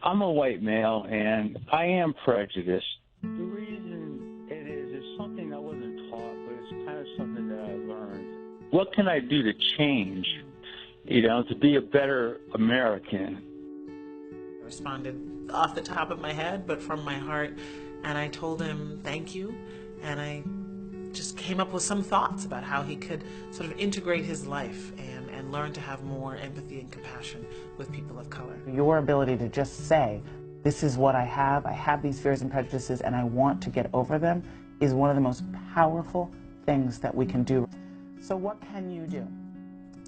I'm a white male, and I am prejudiced. The reason it is something I wasn't taught, but it's kind of something that I learned. What can I do to change, to be a better American? I responded off the top of my head, but from my heart, and I told him thank you, and I just came up with some thoughts about how he could sort of integrate his life and learn to have more empathy and compassion with people of color. Your ability to just say, this is what I have these fears and prejudices, and I want to get over them, is one of the most powerful things that we can do. So what can you do?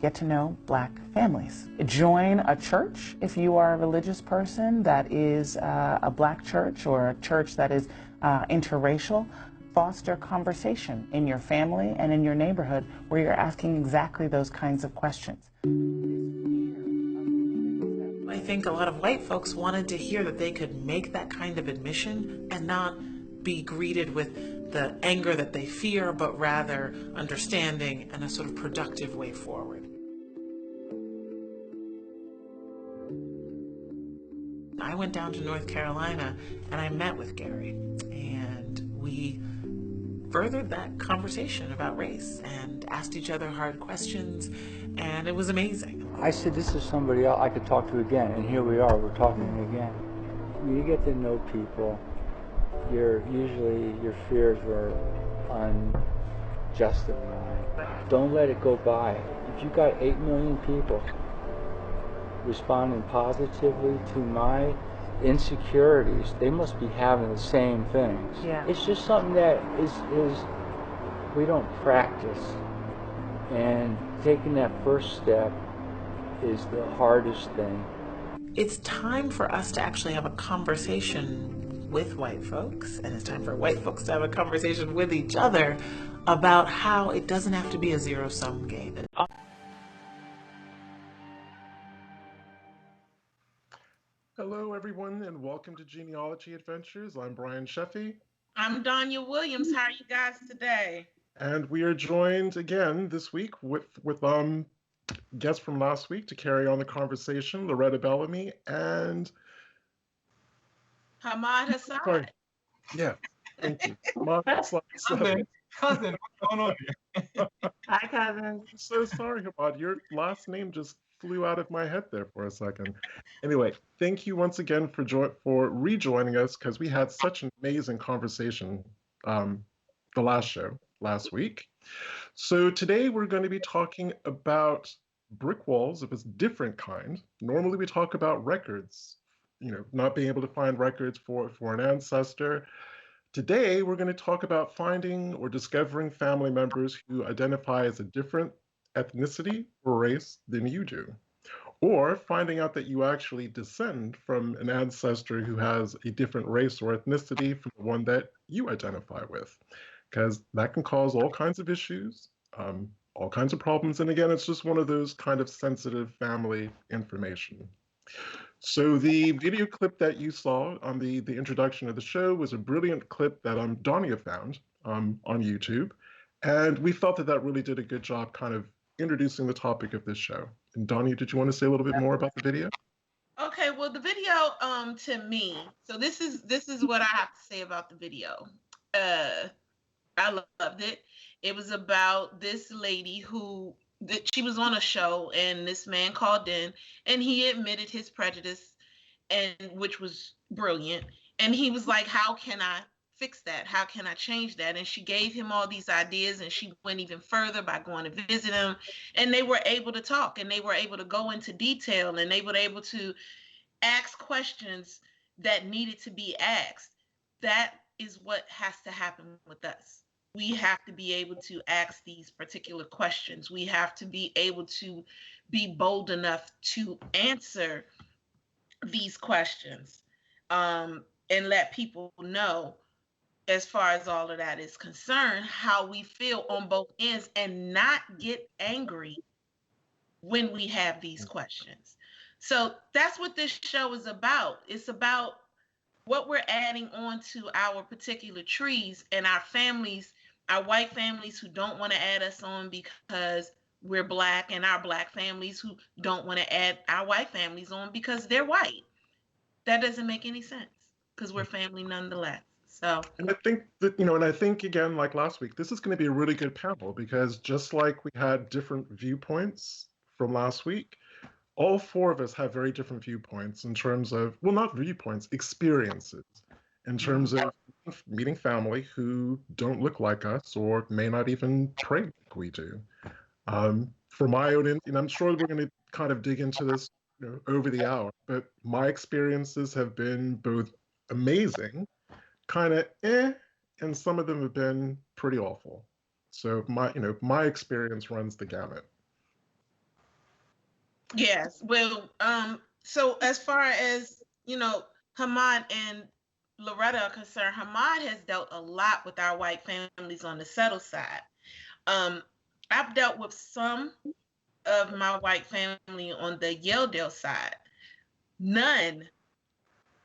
Get to know Black families. Join a church if you are a religious person that is a Black church or a church that is interracial. Foster conversation in your family and in your neighborhood where you're asking exactly those kinds of questions. I think a lot of white folks wanted to hear that they could make that kind of admission and not be greeted with the anger that they fear, but rather understanding and a sort of productive way forward. I went down to North Carolina and I met with Gary, and we furthered that conversation about race and asked each other hard questions, and it was amazing. I said, this is somebody else I could talk to again, and here we are, we're talking again. When you get to know people, usually your fears are unjustified. Don't let it go by. If you've got 8 million people responding positively to my insecurities, they must be having the same things. Yeah. It's just something that is we don't practice, and taking that first step is the hardest thing. It's time for us to actually have a conversation with white folks, and it's time for white folks to have a conversation with each other about how it doesn't have to be a zero-sum game. Hello, everyone, and welcome to Genealogy Adventures. I'm Brian Sheffy. I'm Donya Williams. How are you guys today? And we are joined again this week with guests from last week to carry on the conversation, Loretta Bellamy and Hamad Hassan. Sorry. Yeah, thank you. Cousin, what's going on here? Hi, cousin. I'm so sorry, Hamad. Your last name just flew out of my head there for a second. Anyway, thank you once again for rejoining us, because we had such an amazing conversation the last week. So today we're going to be talking about brick walls of a different kind. Normally we talk about records, not being able to find records for an ancestor. Today we're going to talk about finding or discovering family members who identify as a different ethnicity or race than you do, or finding out that you actually descend from an ancestor who has a different race or ethnicity from the one that you identify with, because that can cause all kinds of issues, all kinds of problems. And again, it's just one of those kind of sensitive family information. So the video clip that you saw on the introduction of the show was a brilliant clip that Donya found on YouTube. And we felt that really did a good job kind of introducing the topic of this show. And Donya, did you want to say a little bit more about the video? Okay, well, the video to me, so this is what I have to say about the video. I loved it. It was about this lady she was on a show, and this man called in, and he admitted his prejudice, and which was brilliant. And he was like, how can I fix that? How can I change that? And she gave him all these ideas, and she went even further by going to visit him, and they were able to talk, and they were able to go into detail, and they were able to ask questions that needed to be asked. That is what has to happen with us. We have to be able to ask these particular questions. We have to be able to be bold enough to answer these questions, and let people know, as far as all of that is concerned, how we feel on both ends, and not get angry when we have these questions. So that's what this show is about. It's about what we're adding on to our particular trees, and our families, our white families who don't want to add us on because we're Black, and our Black families who don't want to add our white families on because they're white. that doesn't make any sense because we're family nonetheless. So, And I think that, and I think again, like last week, this is going to be a really good panel because just like we had different viewpoints from last week, all four of us have very different viewpoints in terms of, well, not viewpoints, experiences, in terms of meeting family who don't look like us or may not even pray like we do. For my own, and I'm sure we're going to kind of dig into this, over the hour, but my experiences have been both amazing, kind of and some of them have been pretty awful. So my experience runs the gamut. yes. Well, so as far as, Hamad and Loretta are concerned, Hamad has dealt a lot with our white families on the settled side. I've dealt with some of my white family on the Yeldale side. None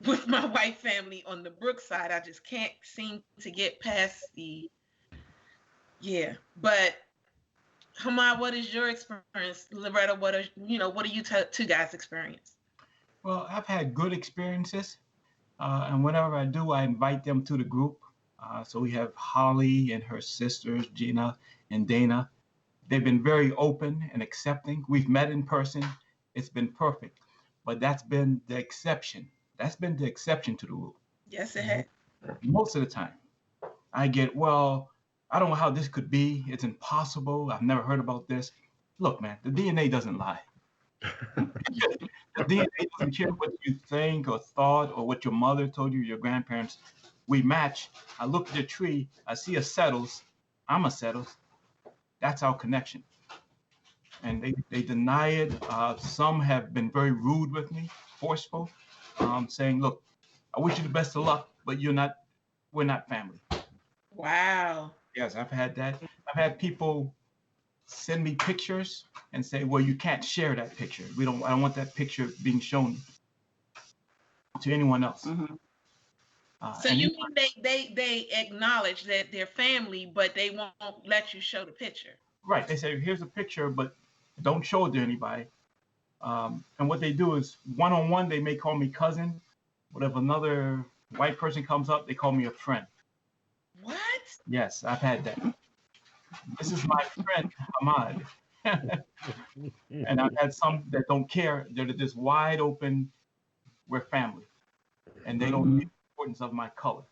with my white family on the Brooks side. I just can't seem to get past But Hamad, what is your experience? Loretta, what are you two guys' experience? Well, I've had good experiences, and whenever I do, I invite them to the group. So we have Holly and her sisters, Gina and Dana. They've been very open and accepting. We've met in person. It's been perfect. But that's been the exception. That's been the exception to the rule. Yes, it has. Most of the time, I get, well, I don't know how this could be. It's impossible. I've never heard about this. Look, man, the DNA doesn't lie. The DNA doesn't care what you think or thought or what your mother told you, your grandparents. We match. I look at the tree. I see a settles. I'm a settles. That's our connection. And they deny it. Some have been very rude with me, forceful, saying, look, I wish you the best of luck, but we're not family. Wow. Yes, I've had that. I've had people send me pictures and say, well, you can't share that picture. I don't want that picture being shown to anyone else. Mm-hmm. So you mean they acknowledge that they're family, but they won't let you show the picture? Right. They say, here's a picture, but don't show it to anybody. And what they do is one-on-one, they may call me cousin. But if another white person comes up, they call me a friend. What? Yes, I've had that. This is my friend, Hamad. And I've had some that don't care. They're just wide open, we're family. And they don't see the importance of my color.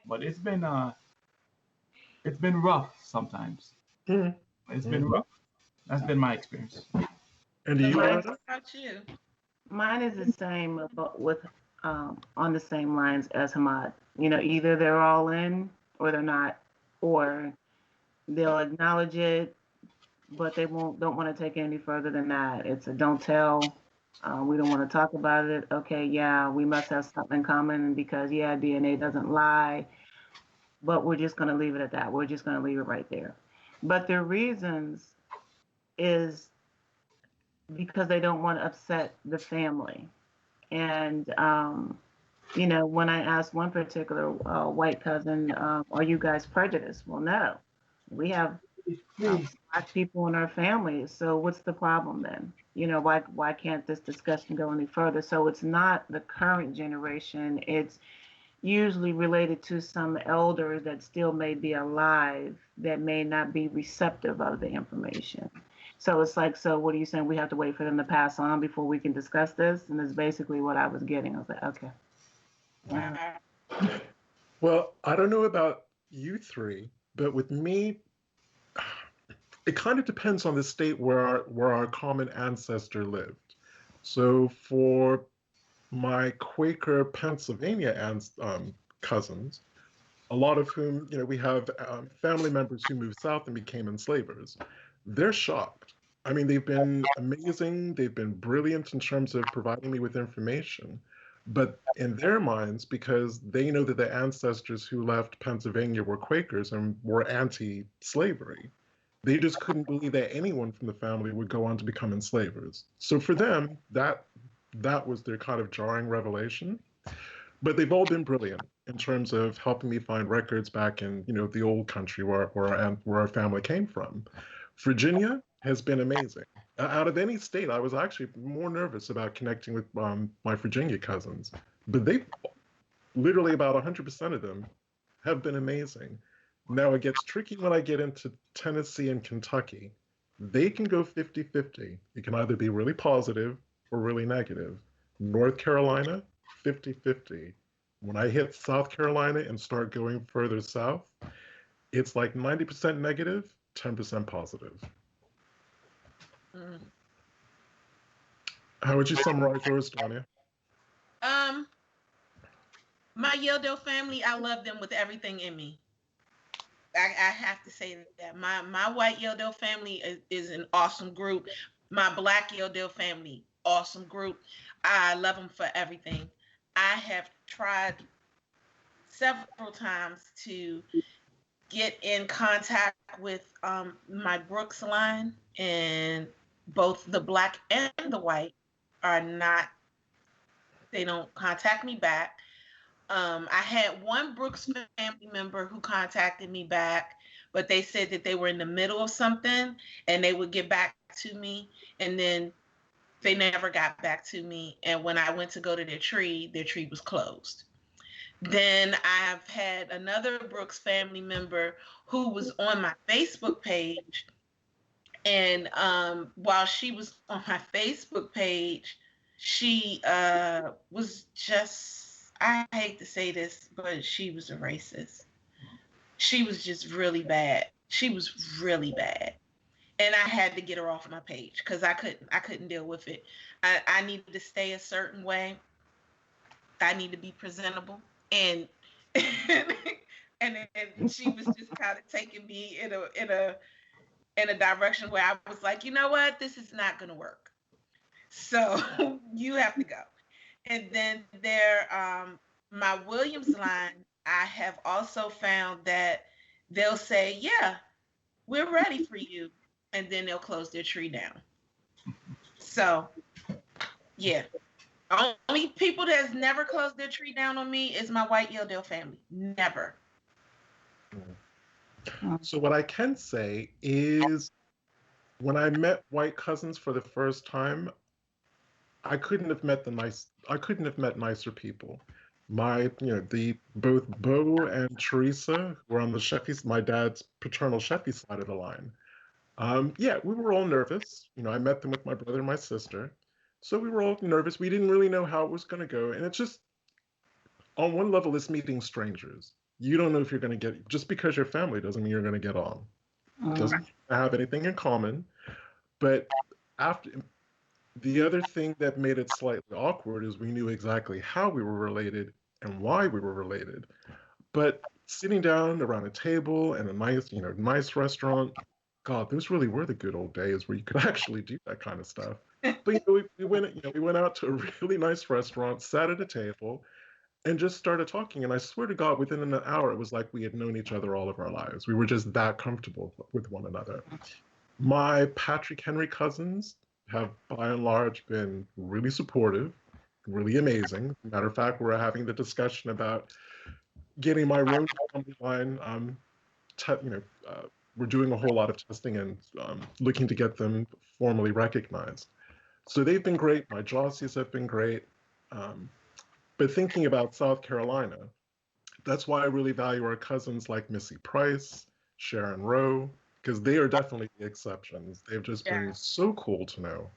But it's been rough sometimes. It's been rough. That's been my experience. And do you? What about you? Mine is the same with on the same lines as Hamad. Either they're all in or they're not, or they'll acknowledge it, but they don't want to take it any further than that. It's a don't tell. We don't want to talk about it. Okay, yeah, we must have something in common because DNA doesn't lie, but we're just going to leave it at that. We're just going to leave it right there. But their reasons is because they don't want to upset the family. And, when I asked one particular white cousin, are you guys prejudiced? Well, no. We have Black people in our family. So what's the problem then? Why can't this discussion go any further? So it's not the current generation. It's usually related to some elders that still may be alive that may not be receptive of the information. So it's like, so what are you saying? We have to wait for them to pass on before we can discuss this? And that's basically what I was getting. I was like, okay. Wow. Well, I don't know about you three, but with me, it kind of depends on the state where our common ancestor lived. So for my Quaker Pennsylvania cousins, a lot of whom, we have family members who moved south and became enslavers. They're shocked. I mean, they've been amazing. They've been brilliant in terms of providing me with information. But in their minds, because they know that the ancestors who left Pennsylvania were Quakers and were anti-slavery, they just couldn't believe that anyone from the family would go on to become enslavers. So for them, that was their kind of jarring revelation. But they've all been brilliant in terms of helping me find records back in, the old country where our family came from. Virginia, has been amazing. Out of any state, I was actually more nervous about connecting with my Virginia cousins, but they literally about 100% of them have been amazing. Now it gets tricky when I get into Tennessee and Kentucky. They can go 50-50. It can either be really positive or really negative. North Carolina, 50-50. When I hit South Carolina and start going further south, it's like 90% negative, 10% positive. Mm. How would you summarize yours, Tanya? My Yeldo family, I love them with everything in me. I have to say that my white Yeldo family is an awesome group. My black Yeldo family, awesome group. I love them for everything. I have tried several times to get in contact with my Brooks line, and both the black and the white are not, they don't contact me back. I had one Brooks family member who contacted me back, but they said that they were in the middle of something and they would get back to me. And then they never got back to me. And when I went to go to their tree was closed. Then I've had another Brooks family member who was on my Facebook page. And while she was on my Facebook page, she was just, I hate to say this, but she was a racist. She was just really bad. She was really bad. And I had to get her off my page because I couldn't deal with it. I needed to stay a certain way. I need to be presentable. And and she was just kind of taking me in a direction where I was like, you know what, this is not gonna work. So you have to go. And then my Williams line, I have also found that they'll say, yeah, we're ready for you. And then they'll close their tree down. So, yeah. Only people that's never closed their tree down on me is my white Yeldo family. Never. So what I can say is when I met white cousins for the first time, I couldn't have met nicer people. Both Bo and Teresa were on the Sheffy, my dad's paternal Sheffy side of the line. Yeah, we were all nervous. I met them with my brother and my sister. So we were all nervous. We didn't really know how it was going to go. And it's just, on one level, it's meeting strangers. You don't know if you're going to get, just because you're family doesn't mean you're going to get on. Doesn't have anything in common. But the other thing that made it slightly awkward is we knew exactly how we were related and why we were related. But sitting down around a table in a nice restaurant, God, those really were the good old days where you could actually do that kind of stuff. But we went out to a really nice restaurant, sat at a table, and just started talking. And I swear to God, within an hour, it was like we had known each other all of our lives. We were just that comfortable with one another. My Patrick Henry cousins have, by and large, been really supportive, really amazing. Matter of fact, we're having the discussion about getting my road family line. We're doing a whole lot of testing and looking to get them formally recognized. So they've been great. My Josseys have been great. But thinking about South Carolina, that's why I really value our cousins like Missy Price, Sharon Rowe, because they are definitely the exceptions. They've just been so cool to know.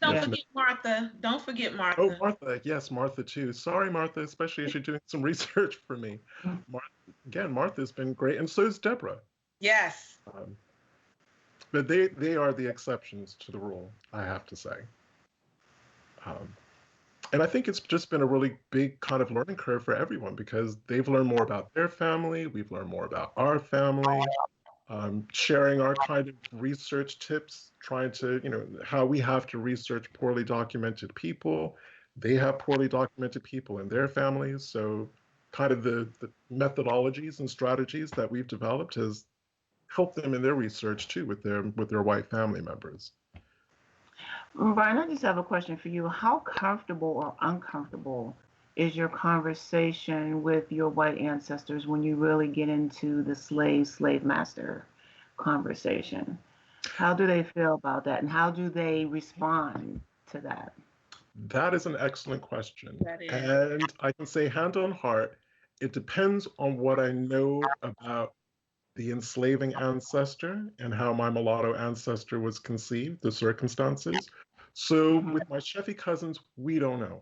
Don't forget Martha. Don't forget Martha. Oh, Martha. Yes, Martha too. Sorry, Martha, especially as you're doing some research for me. Martha's been great, and so is Deborah. Yes. But they are the exceptions to the rule, I have to say. And I think it's just been a really big kind of learning curve for everyone because they've learned more about their family. We've learned more about our family, sharing our kind of research tips, trying to, how we have to research poorly documented people. They have poorly documented people in their families. So kind of the methodologies and strategies that we've developed has helped them in their research too with their white family members. Brian, I just have a question for you. How comfortable or uncomfortable is your conversation with your white ancestors when you really get into the slave master conversation? How do they feel about that, and how do they respond to that? That is an excellent question. That is. And I can say hand on heart, it depends on what I know about the enslaving ancestor and how my mulatto ancestor was conceived, the circumstances. So with my Sheffy cousins, we don't know.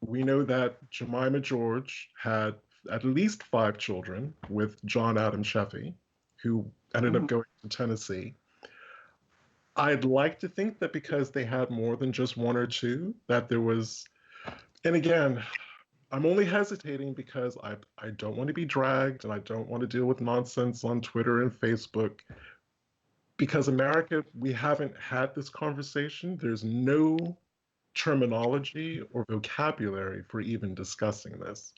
We know that Jemima George had at least 5 children with John Adam Sheffy, who ended up going to Tennessee. I'd like to think that because they had more than just 1 or 2, that there was, and again, I'm only hesitating because I don't want to be dragged and I don't want to deal with nonsense on Twitter and Facebook. Because America, we haven't had this conversation. There's no terminology or vocabulary for even discussing this.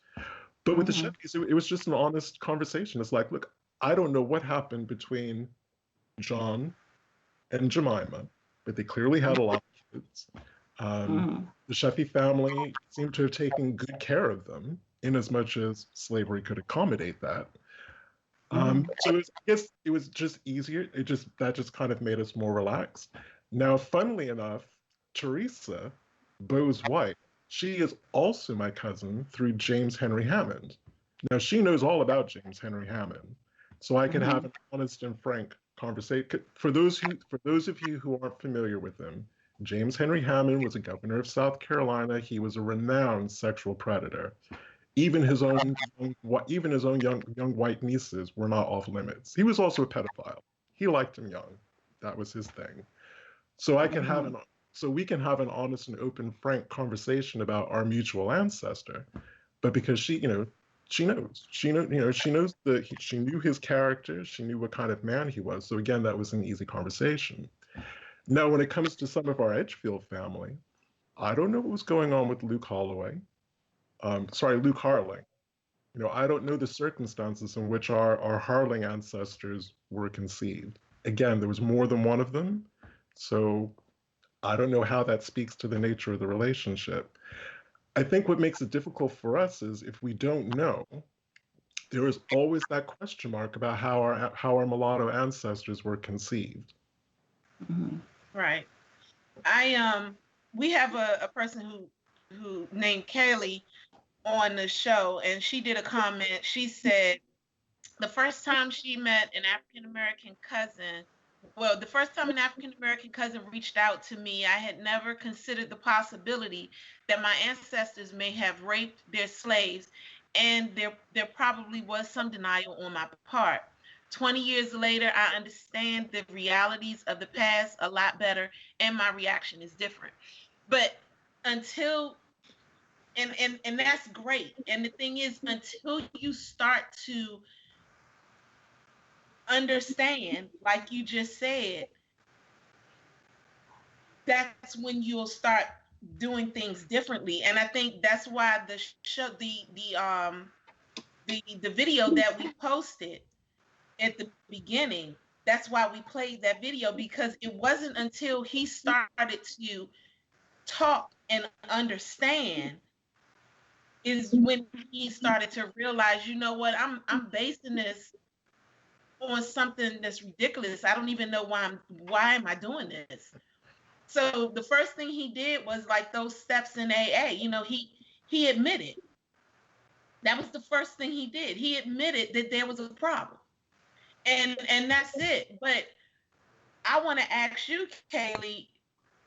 But with the Sheffys, it was just an honest conversation. It's like, look, I don't know what happened between John and Jemima, but they clearly had a lot of kids. The Sheffy family seemed to have taken good care of them, in as much as slavery could accommodate that. So I guess it was just easier. That just kind of made us more relaxed. Now, funnily enough, Teresa, Beau's wife, she is also my cousin through James Henry Hammond. Now she knows all about James Henry Hammond, so I can have an honest and frank conversation. For those of you who aren't familiar with him, James Henry Hammond was a governor of South Carolina. He was a renowned sexual predator. Even his own young white nieces were not off limits. He was also a pedophile. He liked them young. That was his thing. So we can have an honest and open, frank conversation about our mutual ancestor. But because she knew his character, she knew what kind of man he was. So again, that was an easy conversation. Now, when it comes to some of our Edgefield family, I don't know what was going on with Luke Harling. I don't know the circumstances in which our Harling ancestors were conceived. Again, there was more than one of them. So I don't know how that speaks to the nature of the relationship. I think what makes it difficult for us is if we don't know, there is always that question mark about how our mulatto ancestors were conceived. Right. We have a person who named Kelly on the show, and she did a comment. She said the first time she met an African-American cousin, the first time an African-American cousin reached out to me, I had never considered the possibility that my ancestors may have raped their slaves, and there probably was some denial on my part. 20 years later, I understand the realities of the past a lot better, and my reaction is different. But until and that's great. And the thing is, until you start to understand, like you just said, that's when you'll start doing things differently. And I think that's why the show, the video that we posted at the beginning, that's why we played that video, because it wasn't until he started to talk and understand is when he started to realize, you know what, I'm basing this on something that's ridiculous. I don't even know why am I doing this? So the first thing he did was like those steps in AA. He admitted. That was the first thing he did. He admitted that there was a problem. And that's it. But I want to ask you, Kaylee,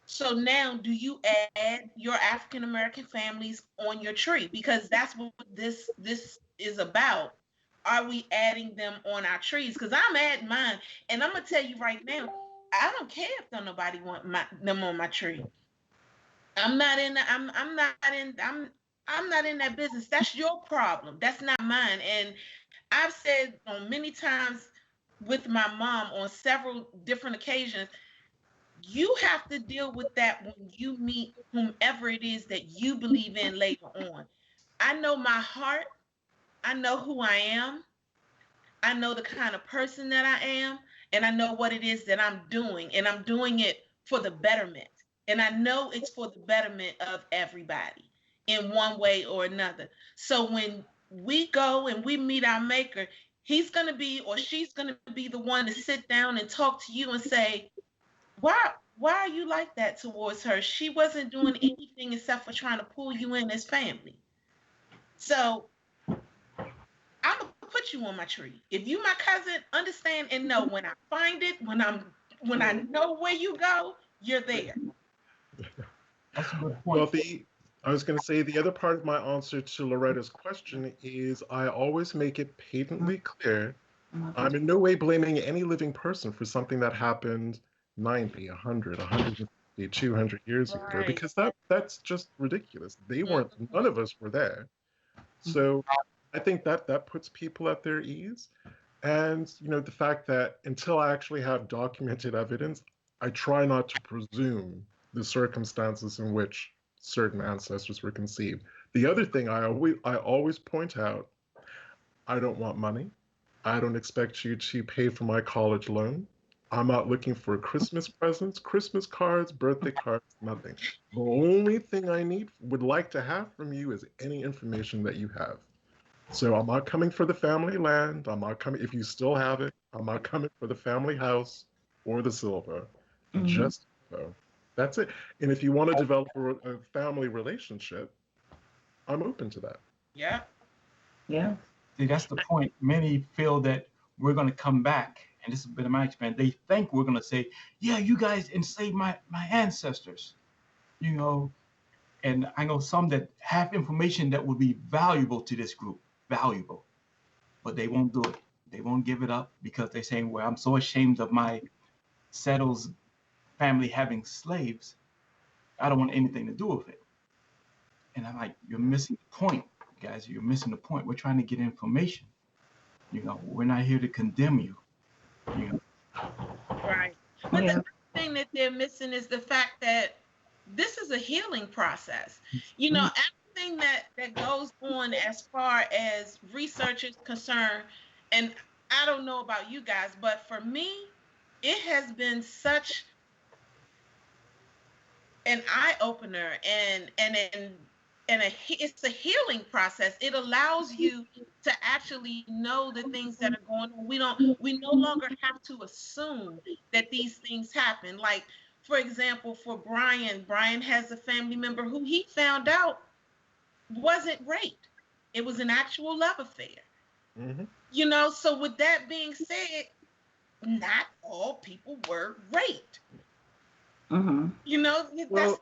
so now do you add your African American families on your tree? Because that's what this is about. Are we adding them on our trees? Because I'm adding mine. And I'm gonna tell you right now, I don't care if nobody want them on my tree. I'm not in that business. That's your problem. That's not mine. And I've said on many times with my mom on several different occasions, you have to deal with that when you meet whomever it is that you believe in later on. I know my heart. I know who I am. I know the kind of person that I am, and I know what it is that I'm doing, and I'm doing it for the betterment. And I know it's for the betterment of everybody in one way or another. So when we go and we meet our maker, he's going to be or she's going to be the one to sit down and talk to you and say, why are you like that towards her? She wasn't doing anything except for trying to pull you in as family. So I'm gonna put you on my tree. If you my cousin, understand and know when I find it, when I know where you go, you're there. That's a good Well, point. I was going to say the other part of my answer to Loretta's question is I always make it patently clear I'm in no way blaming any living person for something that happened 90, 100, 150, 200 years ago, Right. because that's just ridiculous. They weren't, Mhm. none of us were there. So I think that puts people at their ease. And, the fact that until I actually have documented evidence, I try not to presume the circumstances in which certain ancestors were conceived. The other thing I always point out, I don't want money. I don't expect you to pay for my college loan. I'm not looking for Christmas presents, Christmas cards, birthday cards, nothing. The only thing would like to have from you is any information that you have. So I'm not coming for the family land. I'm not coming, if you still have it, I'm not coming for the family house or the silver. Mm-hmm. Just so. That's it. And if you want to develop a family relationship, I'm open to that. Yeah. Yeah. See, that's the point. Many feel that we're going to come back, and this has been my experience. They think we're going to say, "Yeah, you guys enslaved my ancestors," you know. And I know some that have information that would be valuable to this group, valuable, but they won't do it. They won't give it up because they're saying, "Well, I'm so ashamed of my settles family having slaves. I don't want anything to do with it." And I'm like, "You're missing the point, guys. You're missing the point. We're trying to get information. We're not here to condemn you. You know, Right. But the Yeah. other thing that they're missing is the fact that this is a healing process. Everything that goes on as far as research is concerned, and I don't know about you guys, but for me, it has been such an eye opener and it's a healing process. It allows you to actually know the things that are going on. We no longer have to assume that these things happen. Like, for example, for Brian has a family member who he found out wasn't raped. It was an actual love affair. Hmm. So with that being said, not all people were raped. Mm-hmm. That's Well,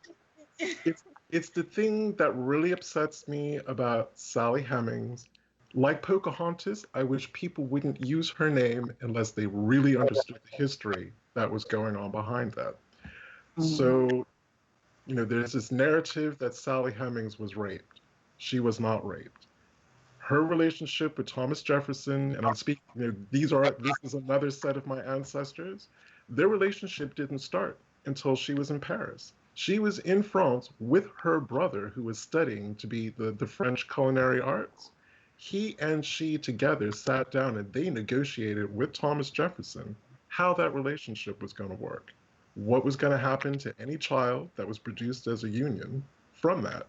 it's the thing that really upsets me about Sally Hemings. Like Pocahontas, I wish people wouldn't use her name unless they really understood the history that was going on behind that. Mm-hmm. So, there's this narrative that Sally Hemings was raped. She was not raped. Her relationship with Thomas Jefferson, and I'm speaking, this is another set of my ancestors. Their relationship didn't start until she was in Paris. She was in France with her brother, who was studying to be the French culinary arts. He and she together sat down and they negotiated with Thomas Jefferson how that relationship was going to work, what was going to happen to any child that was produced as a union from that.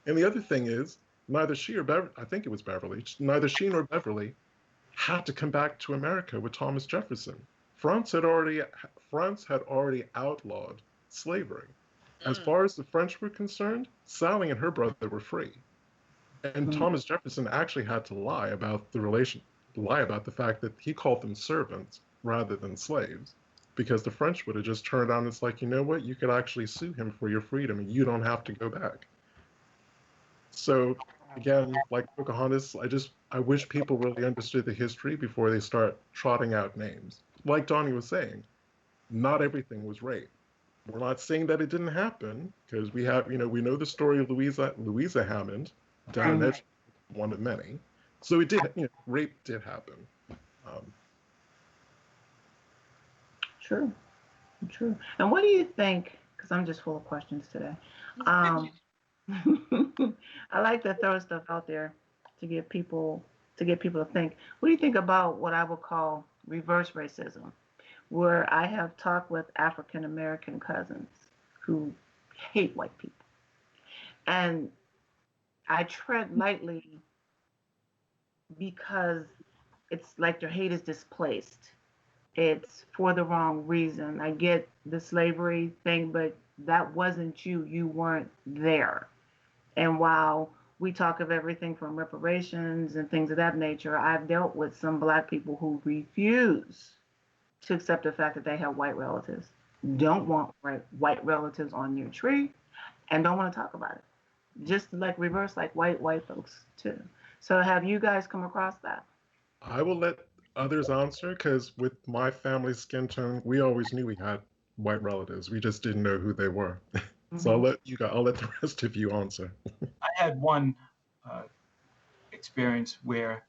And the other thing is, neither she or I think it was Beverly, neither she nor Beverly had to come back to America with Thomas Jefferson. France had already France had already outlawed slavery. As mm, far as the French were concerned, Sally and her brother were free. And Thomas Jefferson actually had to lie about the fact that he called them servants rather than slaves, because the French would have just turned around and it's like, you know what, you could actually sue him for your freedom and you don't have to go back. So again, like Pocahontas, I wish people really understood the history before they start trotting out names. Like Donnie was saying, not everything was rape. We're not saying that it didn't happen because we know the story of Louisa Hammond down in right. Edgewood, one of many. So it did, rape did happen. Um, True. True. And what do you think? Because I'm just full of questions today. Um, I like to throw stuff out there to get people to think. What do you think about what I would call reverse racism, where I have talked with African American cousins who hate white people, and I tread lightly because it's like their hate is displaced. it's for the wrong reason. I get the slavery thing, but that wasn't you. You weren't there. And while we talk of everything from reparations and things of that nature, I've dealt with some black people who refuse to accept the fact that they have white relatives, don't want white relatives on their tree, and don't want to talk about it. Just like reverse, like white folks too. So have you guys come across that? I will let others answer because with my family skin tone, we always knew we had white relatives. We just didn't know who they were. So Mm-hmm. I'll let the rest of you answer. I had one uh, experience where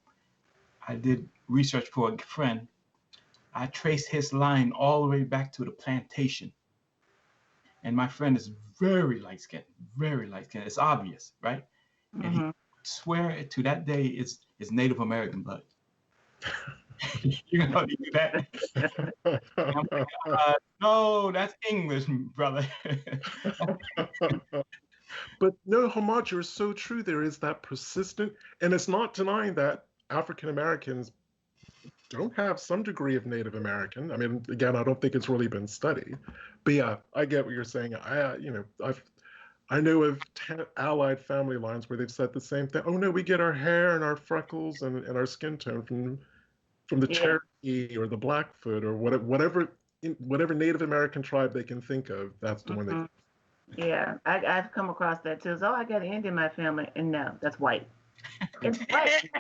I did research for a friend. I traced his line all the way back to the plantation. And my friend is very light skinned, very light skinned. It's obvious, right? And he Mm-hmm. swear to that day it's Native American blood. You know, do that. And I'm like, no, that's English, brother. But no, Hamad, you're so true. There is that persistent, and it's not denying that African Americans don't have some degree of Native American. I mean, again, I don't think it's really been studied. But yeah, I get what you're saying. I know of allied family lines where they've said the same thing. Oh no, we get our hair and our freckles and our skin tone from the Yeah. Cherokee or the Blackfoot or whatever Native American tribe they can think of. That's the one they. Mm-hmm. Yeah, I've come across that too. So, I got an Indian in my family, and no, that's white. It's white.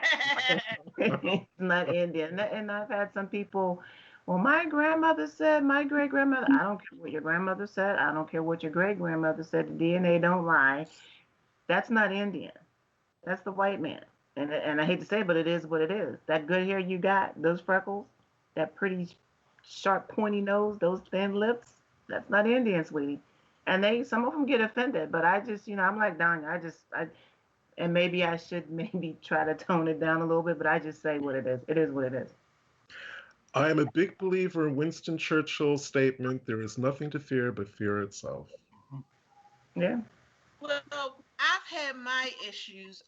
It's not Indian. And I've had some people, well, my grandmother said, my great grandmother. I don't care what your grandmother said. I don't care what your great grandmother said. The DNA don't lie. That's not Indian. That's the white man. And I hate to say it, but it is what it is. That good hair you got, those freckles, that pretty sharp pointy nose, those thin lips, that's not Indian, sweetie. And some of them get offended, but I just, I'm like Danya. And maybe I should maybe try to tone it down a little bit, but I just say what it is. It is what it is. I am a big believer in Winston Churchill's statement, there is nothing to fear but fear itself. Yeah. Well, I've had my issues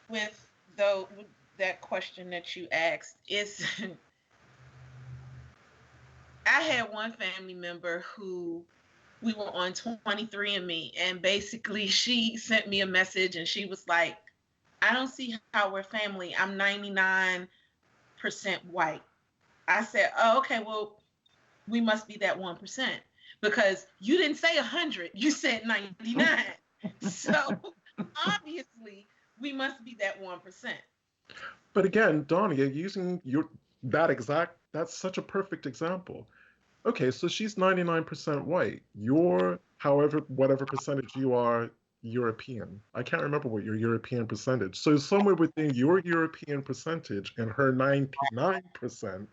with though with that question that you asked. Is I had one family member who we were on 23andMe, and basically she sent me a message and she was like, I don't see how we're family. I'm 99% white. I said, oh, okay, well, we must be that 1% because you didn't say 100, you said 99. So obviously we must be that 1%. But again, Donnie, using that's such a perfect example. Okay, so she's 99% white. You're, whatever percentage you are, European. I can't remember what your European percentage. So somewhere within your European percentage and her 99%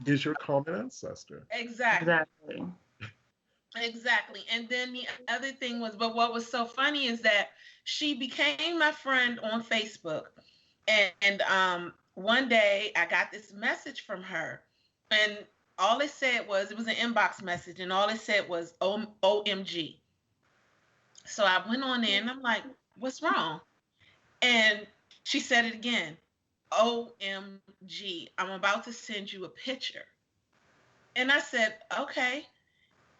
is your common ancestor. Exactly. Exactly. And then the other thing was, but what was so funny is that she became my friend on Facebook. And one day I got this message from her, and all it said was, it was an inbox message, and all it said was OMG. So I went on in and I'm like, what's wrong? And she said it again, OMG, I'm about to send you a picture. And I said, okay,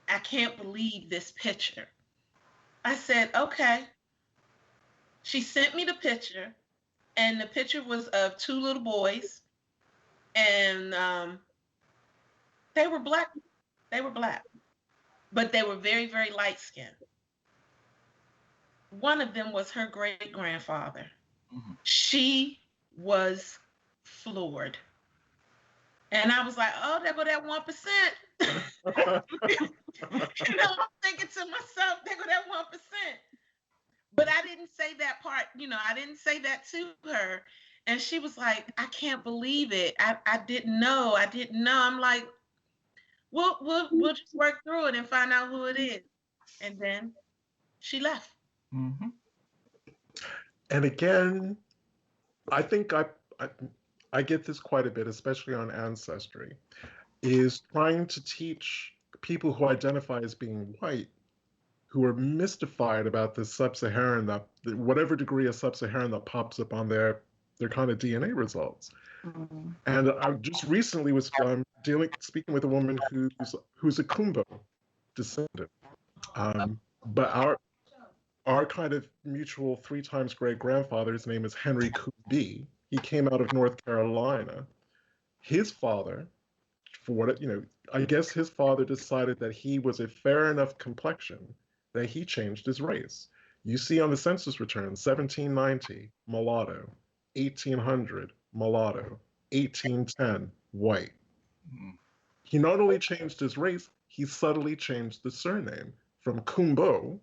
I can't believe this picture. I said, okay. She sent me the picture, and the picture was of two little boys, and they were black. They were black, but they were very, very light skinned. One of them was her great grandfather. Mm-hmm. She was floored. And I was like, oh, there go that 1%. I'm thinking to myself, there go that 1%. But I didn't say that part, I didn't say that to her. And she was like, I can't believe it. I didn't know. I'm like, we'll just work through it and find out who it is. And then she left. Mm-hmm. And again, I think I get this quite a bit, especially on Ancestry, is trying to teach people who identify as being white, who are mystified about this sub-Saharan, whatever degree of sub-Saharan that pops up on their kind of DNA results. And I just recently was speaking with a woman who's a Kumbo descendant. But our kind of mutual 3 times great grandfather's name is Henry Kumbi. He came out of North Carolina. His father, for what I guess his father decided that he was a fair enough complexion that he changed his race. You see on the census return, 1790, mulatto, 1800, mulatto, 1810, white. He not only changed his race, he subtly changed the surname from Kumbo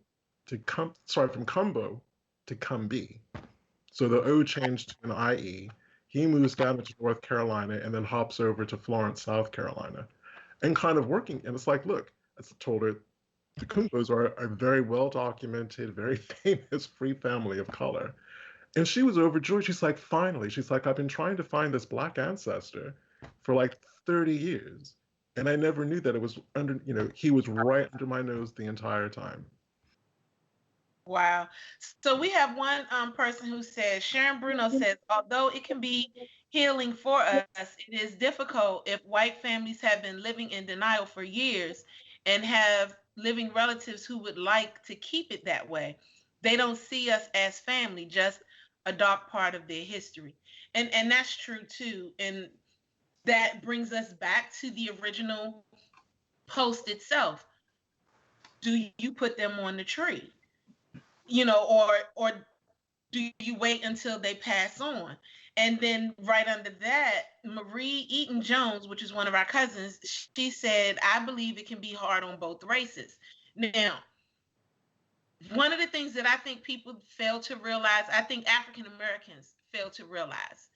from Kumbo to Kumbi. So the O changed to an IE. He moves down into North Carolina and then hops over to Florence, South Carolina, and kind of working. And it's like, look, I told her, the Kumbos are a very well documented, very famous free family of color. And she was overjoyed. She's like, finally. She's like, I've been trying to find this Black ancestor for like 30 years. And I never knew that it was he was right under my nose the entire time. Wow. So we have one person who says, Sharon Bruno says, although it can be healing for us, it is difficult if white families have been living in denial for years and have living relatives who would like to keep it that way. They don't see us as family, just a dark part of their history. And that's true too. And that brings us back to the original post itself. Do you put them on the tree? Or do you wait until they pass on? And then right under that, Marie Eaton Jones, which is one of our cousins, she said, I believe it can be hard on both races. Now, one of the things that I think people fail to realize, I think African Americans fail to realize,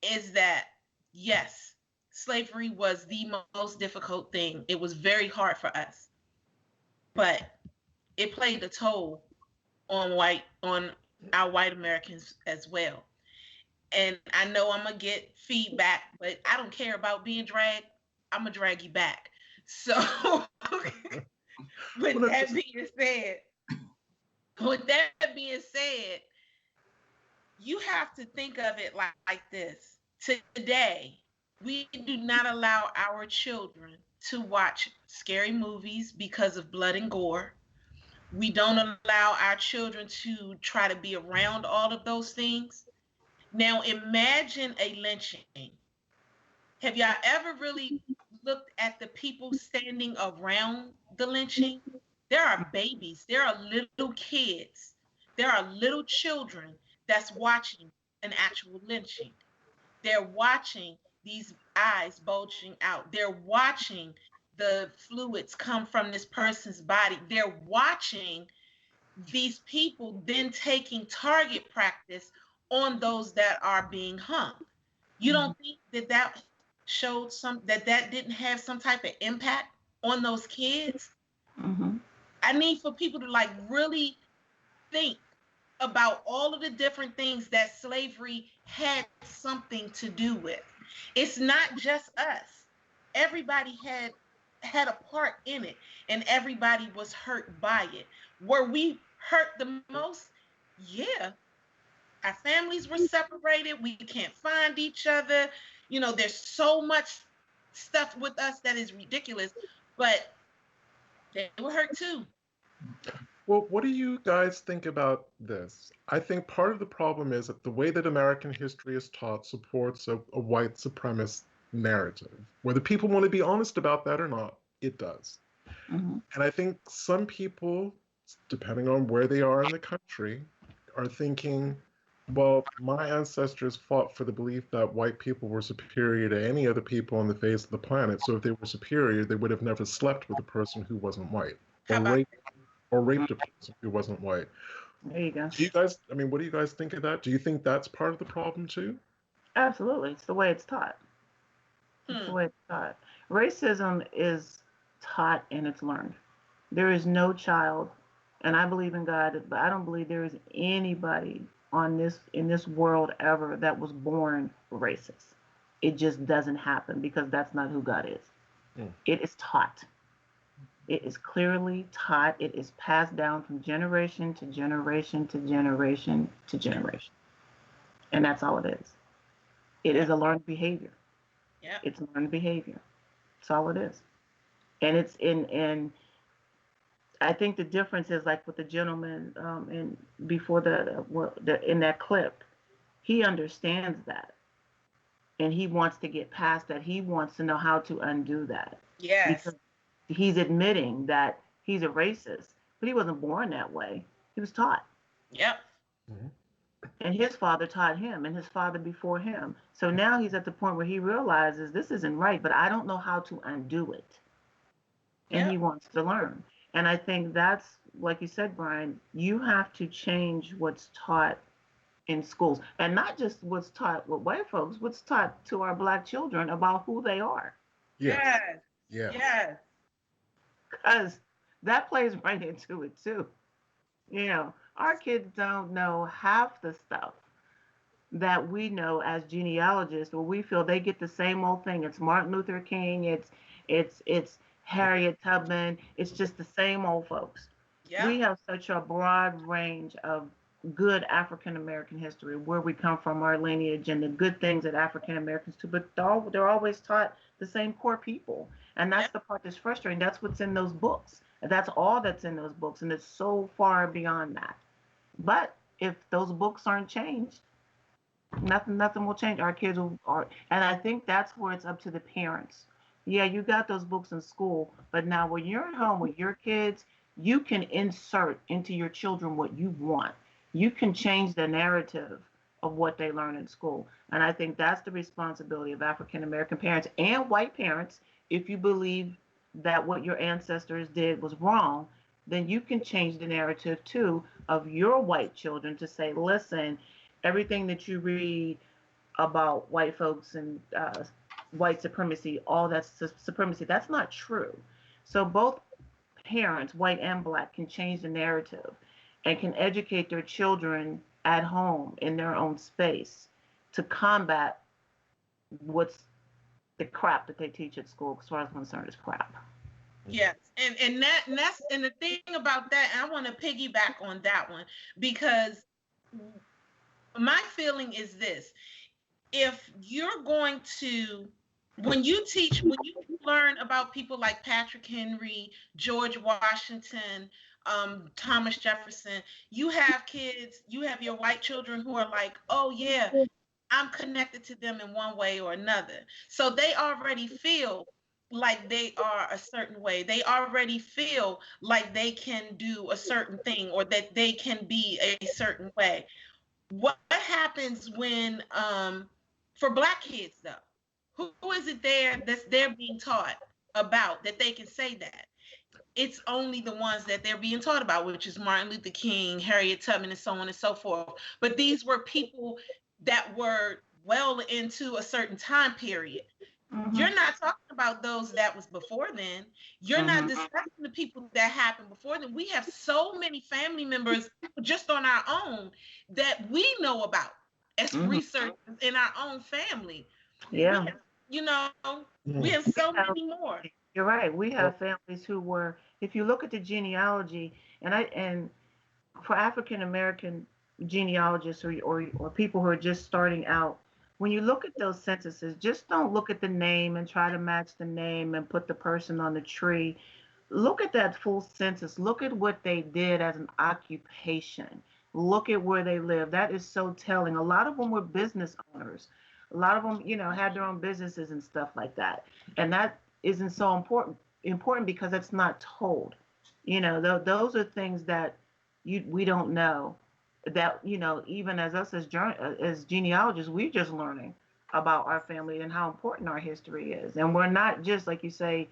is that, yes, slavery was the most difficult thing. It was very hard for us, but it played a toll on our white Americans as well. And I know I'm gonna get feedback, but I don't care about being dragged. I'm gonna drag you back. So with that being said, you have to think of it like this. Today, we do not allow our children to watch scary movies because of blood and gore. We don't allow our children to try to be around all of those things. Now imagine a lynching. Have y'all ever really looked at the people standing around the lynching? There are babies, there are little kids, there are little children that's watching an actual lynching. They're watching these eyes bulging out. They're watching the fluids come from this person's body. They're watching these people then taking target practice on those that are being hung. You don't think that showed that didn't have some type of impact on those kids? I need for people to really think about all of the different things that slavery had something to do with. It's not just us. Everybody had a part in it, and everybody was hurt by it. Were we hurt the most? Yeah. Our families were separated. We can't find each other. There's so much stuff with us that is ridiculous, but they were hurt too. Well, what do you guys think about this? I think part of the problem is that the way that American history is taught supports a white supremacist narrative. Whether people want to be honest about that or not, it does. And I think some people, depending on where they are in the country, are thinking, well, my ancestors fought for the belief that white people were superior to any other people on the face of the planet. So if they were superior, they would have never slept with a person who wasn't white, or raped a person who wasn't white. There you go. Do you guys, what do you guys think of that? Do you think that's part of the problem too? Absolutely. It's the way it's taught. It's the way it's taught. Racism is taught and it's learned. There is no child, and I believe in God, but I don't believe there is anybody in this world ever that was born racist. It just doesn't happen because that's not who God is. It is taught. It is clearly taught. It is passed down from generation to generation to generation to generation. And that's all it is. It is a learned behavior. Yeah. It's learned behavior. That's all it is. And it's in I think the difference is like with the gentleman in before the in that clip, he understands that, and he wants to get past that. He wants to know how to undo that. Yes. Because he's admitting that he's a racist, but he wasn't born that way. He was taught. Yep. And his father taught him, and his father before him. So now he's at the point where he realizes this isn't right, but I don't know how to undo it. And he wants to learn. And I think that's, like you said, Brian, you have to change what's taught in schools. And not just what's taught with white folks, what's taught to our Black children about who they are. Yes. Yeah. Yes. Because that plays right into it, too. You know, our kids don't know half the stuff that we know as genealogists, where we feel they get the same old thing. It's Martin Luther King, it's Harriet Tubman, it's just the same old folks. Yeah. We have such a broad range of good African American history, where we come from, our lineage, and the good things that African Americans do, but they're always taught the same core people. And that's the part that's frustrating. That's what's in those books. That's all that's in those books, and it's so far beyond that. But if those books aren't changed, nothing will change. Our kids are, and I think that's where it's up to the parents. Yeah, you got those books in school, but now when you're at home with your kids, you can insert into your children what you want. You can change the narrative of what they learn in school. And I think that's the responsibility of African American parents and white parents. If you believe that what your ancestors did was wrong, then you can change the narrative too of your white children to say, listen, everything that you read about white folks and white supremacy, all that's supremacy, that's not true. So both parents, white and Black, can change the narrative and can educate their children at home in their own space to combat what's the crap that they teach at school. As far as I'm concerned, is crap. Yes, and that's the thing about that. And I want to piggyback on that one, because my feeling is this: if you're going to, when you learn about people like Patrick Henry, George Washington, Thomas Jefferson, you have kids, you have your white children who are like, oh yeah, I'm connected to them in one way or another. So they already feel like they are a certain way. They already feel like they can do a certain thing, or that they can be a certain way. What happens when, for Black kids though, who is it there that's they're being taught about that they can say that? It's only the ones that they're being taught about, which is Martin Luther King, Harriet Tubman, and so on and so forth. But these were people that were well into a certain time period. Mm-hmm. You're not talking about those that was before then. You're not discussing the people that happened before then. We have so many family members just on our own that we know about as researchers in our own family. Yeah. We have so many more. You're right. We have families who were, if you look at the genealogy, and for African American genealogists or people who are just starting out, when you look at those censuses, just don't look at the name and try to match the name and put the person on the tree. Look at that full census. Look at what they did as an occupation. Look at where they live. That is so telling. A lot of them were business owners. A lot of them, had their own businesses and stuff like that. And that isn't so important because it's not told. Those are things that we don't know. That even as us as genealogists, we're just learning about our family and how important our history is. And we're not just, like you say,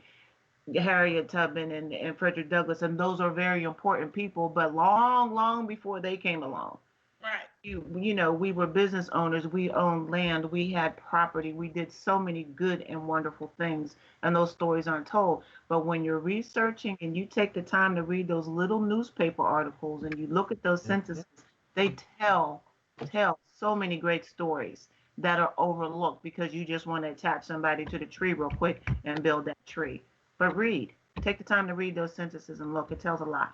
Harriet Tubman and Frederick Douglass, and those are very important people, but long before they came along. Right. We were business owners. We owned land. We had property. We did so many good and wonderful things, and those stories aren't told. But when you're researching and you take the time to read those little newspaper articles and you look at those censuses, they tell so many great stories that are overlooked because you just want to attach somebody to the tree real quick and build that tree. But take the time to read those censuses and look. It tells a lot.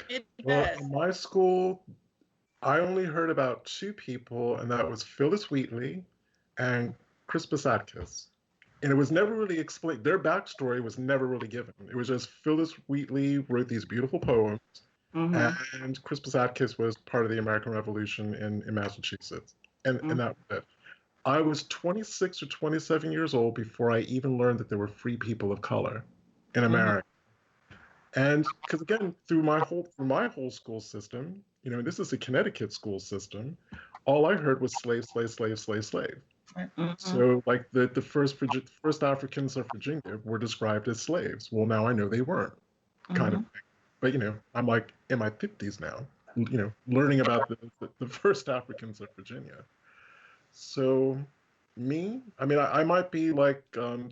It does. Well, in my school, I only heard about two people, and that was Phyllis Wheatley and Crispus Attucks. And it was never really explained. Their backstory was never really given. It was just Phyllis Wheatley wrote these beautiful poems, and Crispus Attucks was part of the American Revolution in Massachusetts. And that was it. I was 26 or 27 years old before I even learned that there were free people of color in America. And because again, through my whole school system, you know, this is a Connecticut school system, all I heard was slave, slave, slave, slave, slave. So like the first Africans of Virginia were described as slaves. Well, now I know they weren't, kind of thing. But you know, I'm like in my 50s now, you know, learning about the first Africans of Virginia. So me, I mean, I might be like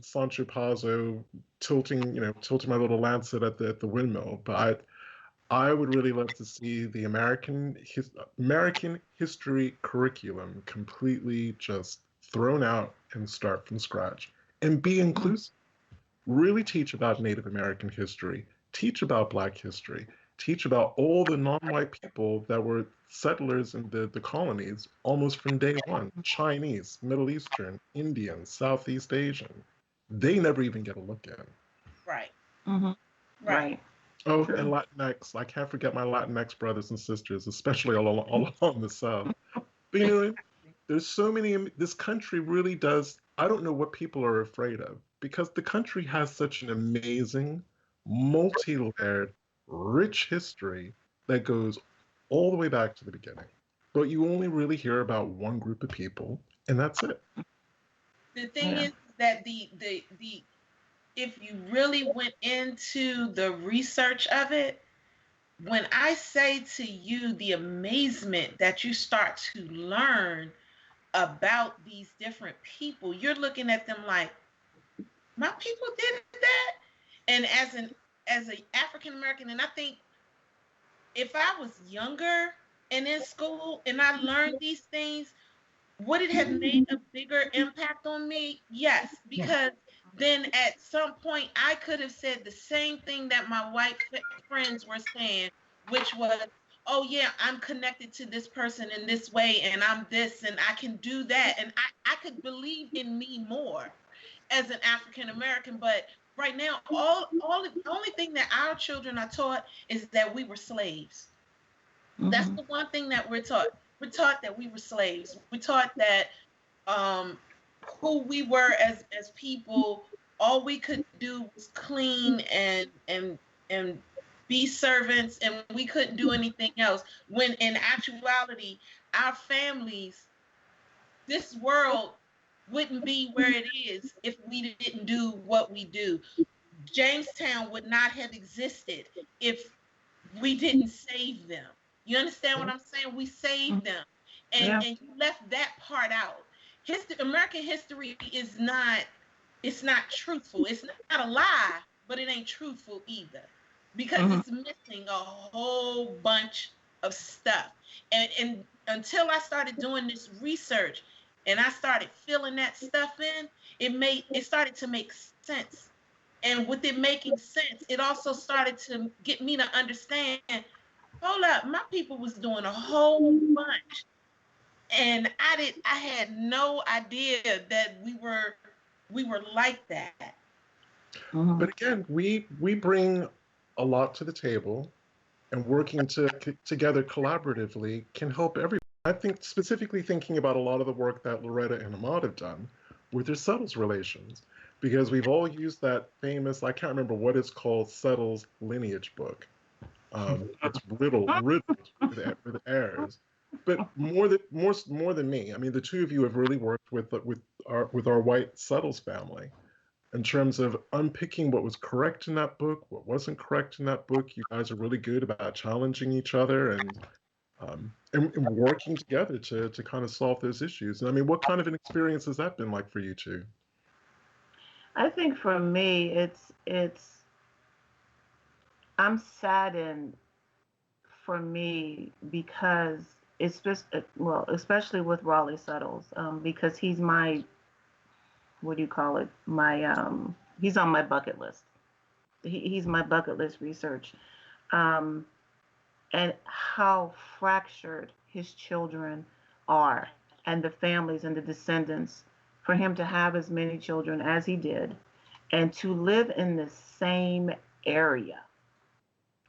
Sancho Panza, tilting my little lancet at the windmill, but I would really love to see the American history curriculum completely just thrown out and start from scratch and be inclusive. Really teach about Native American history, teach about Black history, teach about all the non-white people that were settlers in the colonies almost from day one. Chinese, Middle Eastern, Indian, Southeast Asian. They never even get a look at. Right. Right. Oh, and Latinx. I can't forget my Latinx brothers and sisters, especially all along the South. But you know, there's so many, this country really does, I don't know what people are afraid of, because the country has such an amazing, multi-layered, rich history that goes all the way back to the beginning. But you only really hear about one group of people, and that's it. The thing is that the if you really went into the research of it, when I say to you the amazement that you start to learn about these different people, you're looking at them like, my people did that. And as an African American, and I think if I was younger and in school and I learned these things, would it have made a bigger impact on me? Yes, because then at some point I could have said the same thing that my white friends were saying, which was, oh yeah, I'm connected to this person in this way, and I'm this, and I can do that, and I could believe in me more as an African American. But right now, the only thing that our children are taught is that we were slaves. That's the one thing that we're taught. We're taught that we were slaves. We're taught that who we were as people, all we could do was clean and be servants, and we couldn't do anything else. When in actuality, our families, this world wouldn't be where it is if we didn't do what we do. Jamestown would not have existed if we didn't save them. You understand what I'm saying? We saved them. And you left that part out. American history is not, it's not truthful. It's not a lie, but it ain't truthful either. Because it's missing a whole bunch of stuff. And until I started doing this research and I started filling that stuff in, it started to make sense. And with it making sense, it also started to get me to understand, hold up, my people was doing a whole bunch. And I had no idea that we were like that. But again, we bring a lot to the table, and working together collaboratively can help everyone. I think specifically thinking about a lot of the work that Loretta and Ahmad have done with their Settles relations, because we've all used that famous, I can't remember what it's called, Settles lineage book. It's riddled with errors. But more than me, I mean, the two of you have really worked with our white Settles family in terms of unpicking what was correct in that book, what wasn't correct in that book. You guys are really good about challenging each other and working together to kind of solve those issues. And I mean, what kind of an experience has that been like for you two? I think for me, I'm saddened for me because it's just, well, especially with Raleigh Settles, because he's my, what do you call it? He's on my bucket list. He's my bucket list research. And how fractured his children are, and the families and the descendants for him to have as many children as he did and to live in the same area,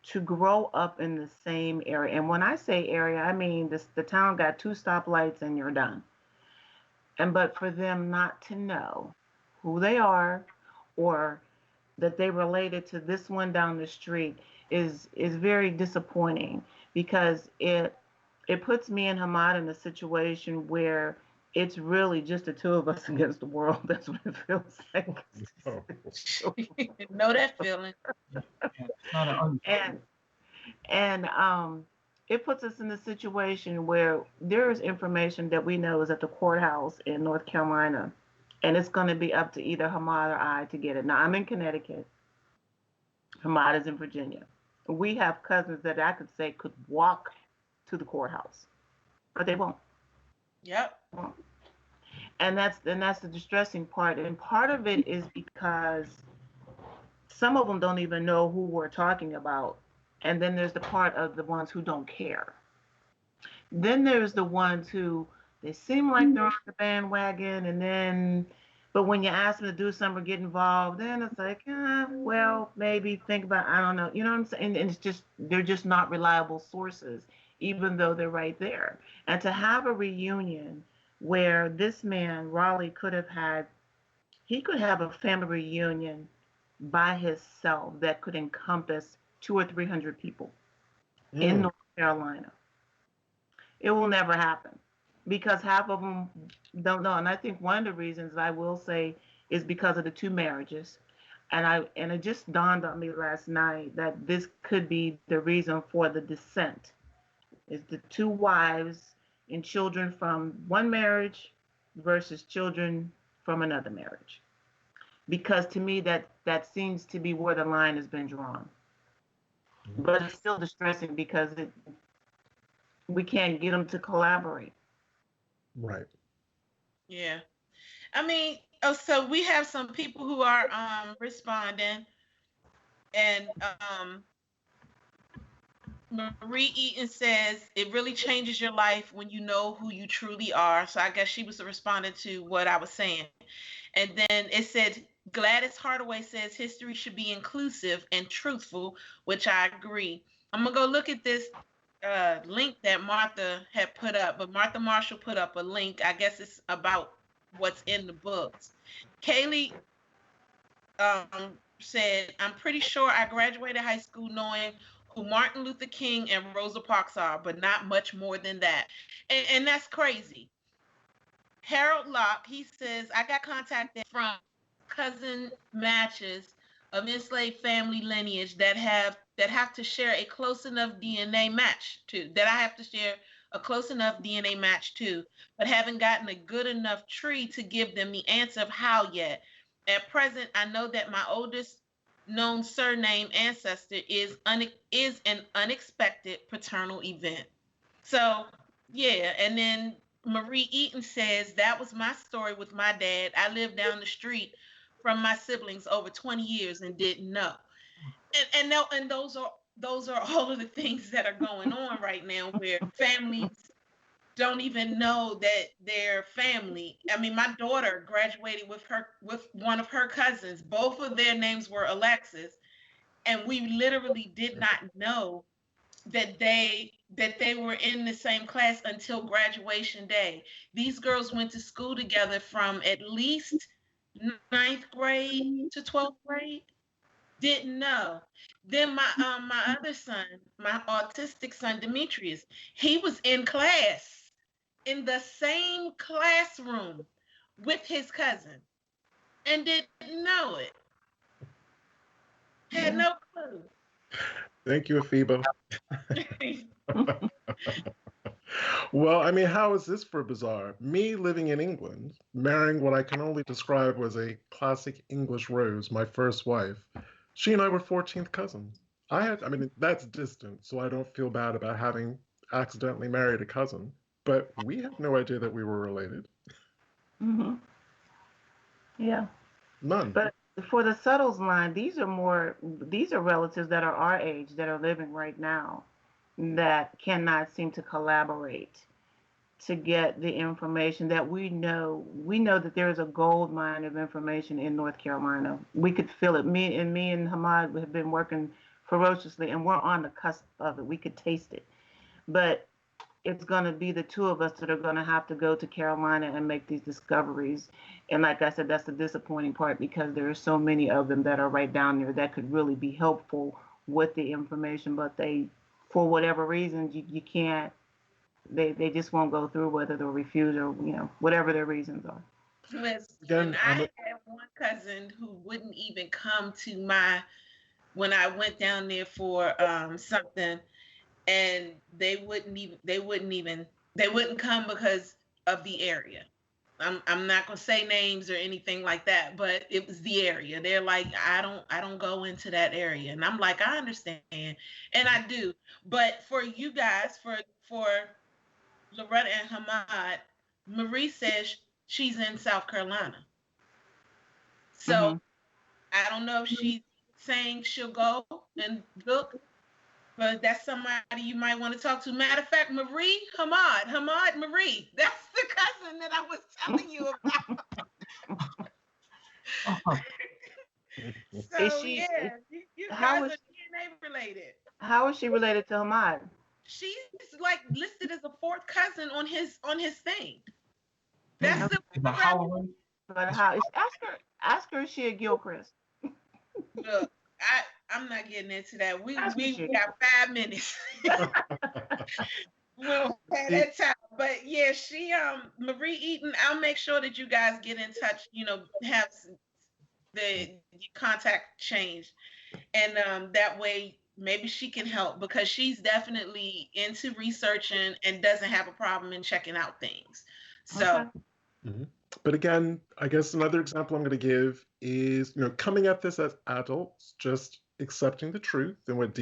to grow up in the same area. And when I say area, I mean the town got 2 stoplights and you're done. But for them not to know who they are or that they related to this one down the street is very disappointing, because it puts me and Hamad in a situation where it's really just the 2 of us against the world. That's what it feels like. Know that feeling. And it puts us in a situation where there is information that we know is at the courthouse in North Carolina, and it's going to be up to either Hamad or I to get it. Now, I'm in Connecticut. Hamad is in Virginia. We have cousins that I could say could walk to the courthouse, but they won't. Yep. And that's the distressing part. And part of it is because some of them don't even know who we're talking about. And then there's the part of the ones who don't care. Then there's the ones who, they seem like they're on the bandwagon, and then, but when you ask them to do something or get involved, then it's like, well, maybe think about, I don't know. You know what I'm saying? And it's just, they're just not reliable sources, even though they're right there. And to have a reunion where this man, Raleigh, could have a family reunion by himself that could encompass 200 or 300 people in North Carolina. It will never happen because half of them don't know. And I think one of the reasons I will say is because of the 2 marriages. And it just dawned on me last night that this could be the reason for the dissent. It's the 2 wives and children from one marriage versus children from another marriage. Because to me, that seems to be where the line has been drawn. But it's still distressing because we can't get them to collaborate. Right. Yeah. I mean, so we have some people who are responding, and Marie Eaton says it really changes your life when you know who you truly are. So I guess she was responding to what I was saying. And then it said, Gladys Hardaway says history should be inclusive and truthful, which I agree. I'm going to go look at this link that Martha had put up, but Martha Marshall put up a link. I guess it's about what's in the books. Kaylee said, I'm pretty sure I graduated high school knowing who Martin Luther King and Rosa Parks are, but not much more than that. And that's crazy. Harold Locke, he says, I got contacted from cousin matches of enslaved family lineage that have to share a close enough DNA match to, but haven't gotten a good enough tree to give them the answer of how yet. At present, I know that my oldest known surname ancestor is an unexpected paternal event. So, yeah, and then Marie Eaton says, that was my story with my dad. I lived down the street from my siblings over 20 years and didn't know. And those are all of the things that are going on right now, where families don't even know that they're family. I mean, my daughter graduated with one of her cousins. Both of their names were Alexis, and we literally did not know that they were in the same class until graduation day. These girls went to school together from at least 9th grade to 12th grade. Didn't know. Then my other son, my autistic son Demetrius, he was in class, in the same classroom with his cousin, and didn't know it. Had no clue. Thank you, Afiba. Well, I mean, how is this for bizarre? Me living in England, marrying what I can only describe as a classic English rose, my first wife. She and I were 14th cousins. I mean, that's distant, so I don't feel bad about having accidentally married a cousin, but we had no idea that we were related. Mm-hmm. Yeah. None. But for the Suttles line, these are relatives that are our age that are living right now that cannot seem to collaborate to get the information that we know that there is a gold mine of information in North Carolina. We could feel it. Me and Hamad have been working ferociously, and we're on the cusp of it. We could taste it. But it's going to be the two of us that are going to have to go to Carolina and make these discoveries. And like I said, that's the disappointing part, because there are so many of them that are right down there that could really be helpful with the information, but they, for whatever reasons, you can't, they just won't go through with it or refuse, or, whatever their reasons are. Listen, I had one cousin who wouldn't even come to when I went down there for something, and they wouldn't come because of the area. I'm not gonna say names or anything like that, but it was the area. They're like, I don't go into that area, and I'm like, I understand, and I do. But for you guys, for Loretta and Hamad, Marie says she's in South Carolina, so I don't know if she's saying she'll go and look. But that's somebody you might want to talk to. Matter of fact, Marie, Hamad, Marie. That's the cousin that I was telling you about. So, you guys are DNA related. How is she related to Hamad? She's like listed as a fourth cousin on his thing. That's the Holloway. But how? Ask her if she a Gilchrist. Look, I'm not getting into that. We got 5 minutes. We'll have that time. But yeah, she Marie Eaton, I'll make sure that you guys get in touch, have the contact changed. And that way maybe she can help, because she's definitely into researching and doesn't have a problem in checking out things. So But again, I guess another example I'm going to give is, coming at this as adults, just accepting the truth and what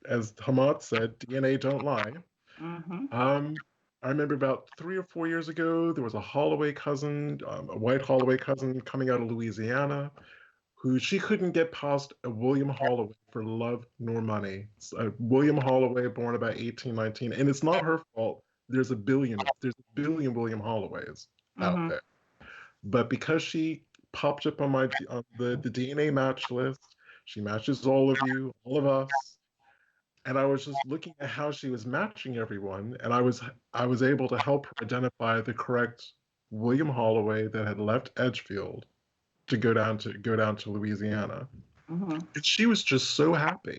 as Hamad said, DNA don't lie. I remember about 3 or 4 years ago, there was a Holloway cousin, a white Holloway cousin coming out of Louisiana, who she couldn't get past a William Holloway for love nor money. William Holloway, born about 1819, and it's not her fault. There's a billion William Holloways out there. But because she popped up on the DNA match list, she matches all of you, all of us, and I was just looking at how she was matching everyone, and I was able to help her identify the correct William Holloway that had left Edgefield to go down to Louisiana. And she was just so happy.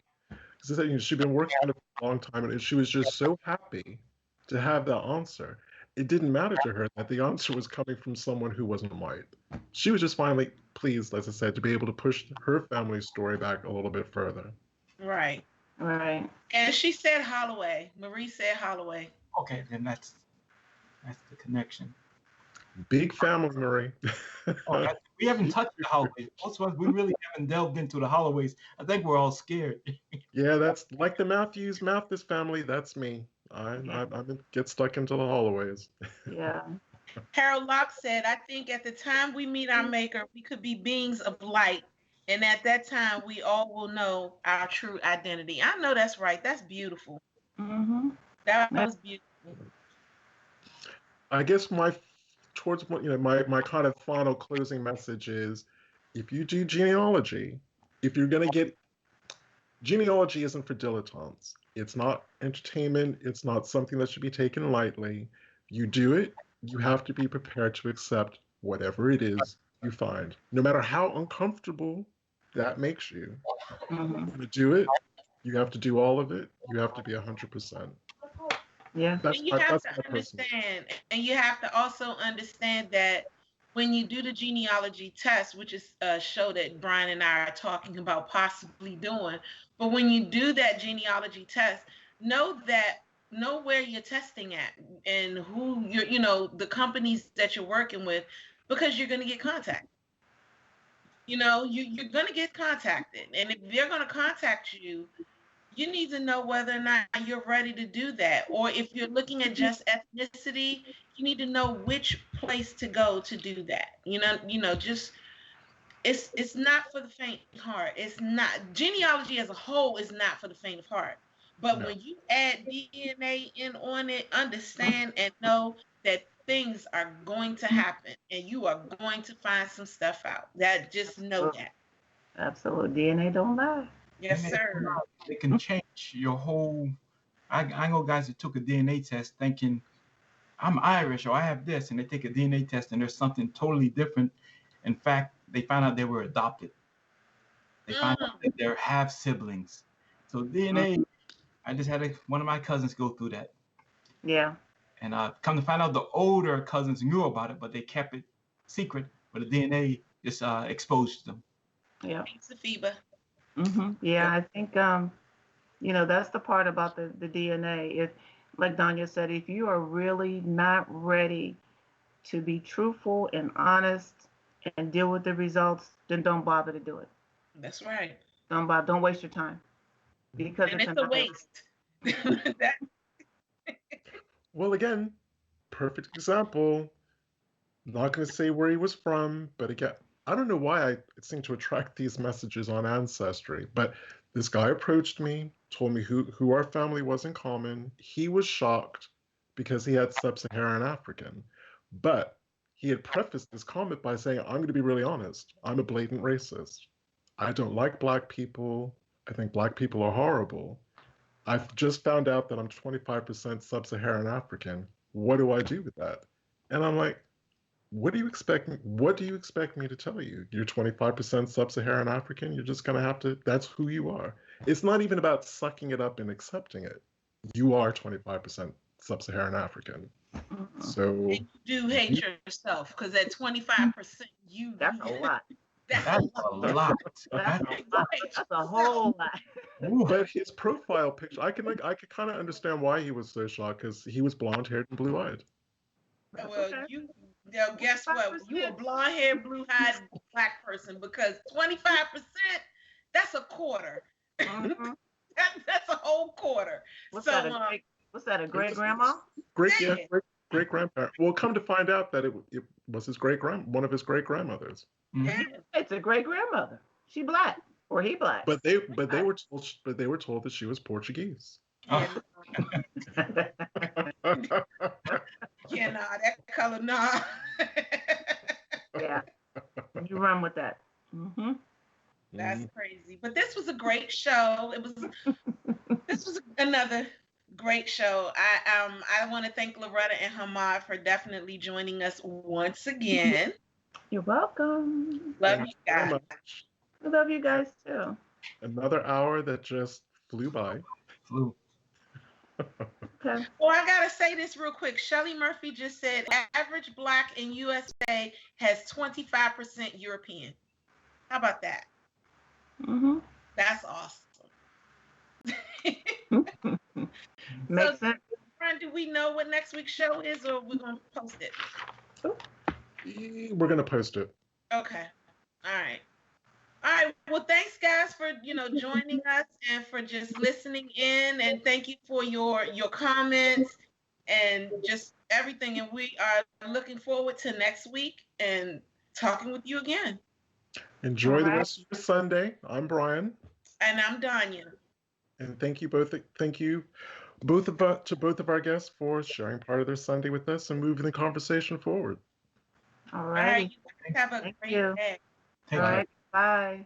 She'd been working on it for a long time, and she was just so happy to have that answer. It didn't matter to her that the answer was coming from someone who wasn't white. She was just finally pleased, as I said, to be able to push her family story back a little bit further. Right. And she said Holloway. Marie said Holloway. Okay, then that's the connection. Big family, Marie. We haven't touched the Holloways. Most of us, we really haven't delved into the Holloways. I think we're all scared. Yeah, that's like the Mathis family. That's me. I get stuck into the Holloways. Yeah. Harold Locke said, I think at the time we meet our maker, we could be beings of light. And at that time, we all will know our true identity. I know that's right. That's beautiful. That was beautiful. I guess my kind of final closing message is, if you do genealogy, if you're going to get, genealogy isn't for dilettantes. It's not entertainment. It's not something that should be taken lightly. You do it, you have to be prepared to accept whatever it is you find, no matter how uncomfortable that makes you. To do it, you have to do all of it. You have to be 100%. Yeah. And you have to understand, and you have to also understand that when you do the genealogy test, which is a show that Brian and I are talking about possibly doing, but when you do that genealogy test, know where you're testing at and who you're, the companies that you're working with, because you're going to get contacted. You're going to get contacted. And if they're going to contact you, you need to know whether or not you're ready to do that. Or if you're looking at just ethnicity, you need to know which place to go to do that. Just it's not for the faint of heart. It's not. Genealogy as a whole is not for the faint of heart. But when you add DNA in on it, understand and know that things are going to happen and you are going to find some stuff out. That just know that. Absolutely. DNA don't lie. Yes, sir. It can change your whole. I know guys that took a DNA test thinking I'm Irish or I have this, and they take a DNA test and there's something totally different. In fact, they find out they were adopted. They find out that they're half siblings. So DNA, I just had one of my cousins go through that. Yeah. And come to find out, the older cousins knew about it, but they kept it secret. But the DNA just exposed them. Yeah. Pizza fever. Yeah, I think that's the part about the DNA. If, like Danya said, if you are really not ready to be truthful and honest and deal with the results, then don't bother to do it. That's right. Don't waste your time, because it's a waste. Well, again, perfect example. Not going to say where he was from, but again, I don't know why I seem to attract these messages on Ancestry, but this guy approached me, told me who our family was in common. He was shocked because he had sub-Saharan African, but he had prefaced his comment by saying, I'm going to be really honest. I'm a blatant racist. I don't like black people. I think black people are horrible. I've just found out that I'm 25% sub-Saharan African. What do I do with that? And I'm like, what do you expect me to tell you? You're 25% sub-Saharan African. You're just going to have to, that's who you are. It's not even about sucking it up and accepting it. You are 25% sub-Saharan African. So you do hate yourself, because at 25%, that's a lot. That's a lot. That's a whole lot. But his profile picture, I could kind of understand why he was so shocked, because he was blonde-haired and blue-eyed. Well, guess what? You a blonde-haired, blue-eyed black person, because 25%, that's a quarter. That's a whole quarter. What's that, a great-grandma? Great-grandparent. Well, come to find out that it was one of his great-grandmothers. Yeah, it's a great-grandmother. She black, or he black. But they were told that she was Portuguese. Yeah, nah, that color, nah. Yeah, you run with that. That's crazy. But this was a great show. This was another great show. I want to thank Loretta and Hamad for definitely joining us once again. You're welcome. Love you guys. I love you guys too. Another hour that just flew by. Okay. Well, I gotta say this real quick. Shelly Murphy just said average black in USA has 25% European. How about that? That's awesome. Makes sense. Friend, do we know what next week's show is, or we're gonna post it? We're gonna post it. Okay. All right. Well, thanks guys for joining us and for just listening in, and thank you for your comments and just everything. And we are looking forward to next week and talking with you again. Enjoy the rest of your Sunday. I'm Brian. And I'm Danya. And thank you both. Thank you both of our guests for sharing part of their Sunday with us and moving the conversation forward. All right. Have a great day. All right. Bye.